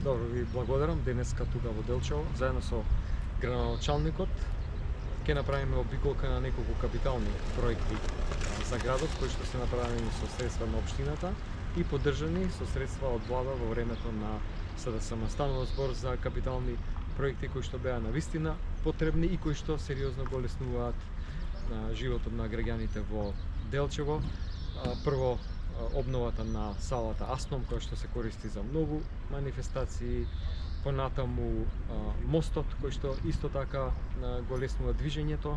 Добро, ви благодарам. Денеска тука во Делчево, заедно со градоначалникот, ќе направиме обиколка на неколку капитални проекти за градот, кои што се направени со средства на општината и поддржани со средства од влада во времето на СДСМ. Станува збор за капитални проекти кои што беа навистина потребни и кои што сериозно го леснуваат животот на граѓаните во Делчево. Прво, обновата на салата Астном, која што се користи за многу манифестации, понатаму мостот, кој што исто така го леснува движењето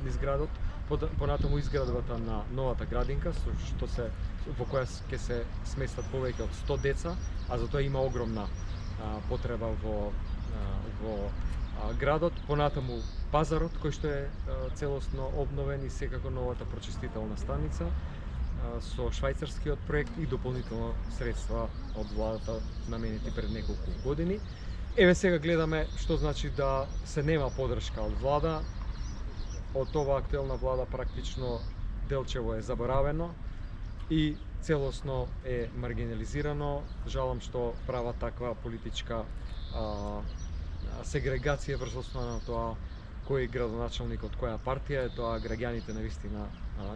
низ градот, понатаму изградбата на новата градинка, во која ќе се сместат повеќе од 100 деца, а за тоа има огромна потреба во градот, понатаму пазарот кој што е целосно обновен и секако новата прочистителна станица со швајцарскиот проект и дополнително средства од владата наменети пред неколку години. Еве сега гледаме што значи да се нема поддршка од влада. Од ова актуелна влада практично Делчево е заборавено и целосно е маргинализирано. Жалам што права таква политичка сегрегација врз основа на тоа кој градоначалник од која партија е, тоа граѓаните навистина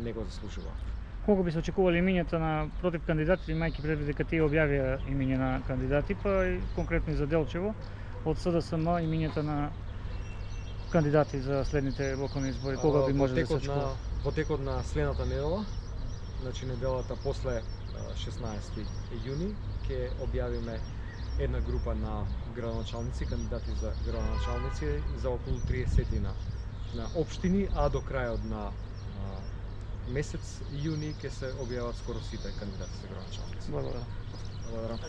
не го заслужуваат. Кога би се очекували имињата на против кандидатите, имајќи предвид дека тие објавија имиња на кандидати, па и конкретно и за Делчево, од СДСМ имињата на кандидати за следните локални избори, кога би може да се очекува? Во текот на следната недела, значи неделата после 16 јуни, ќе објавиме една група на градоначалници, кандидати за градоначалници за околу 30 на општини, а до крајот на месец јуни ќе се објават скоро сите кандидати за градоначалници. Благодарам. Благодарам.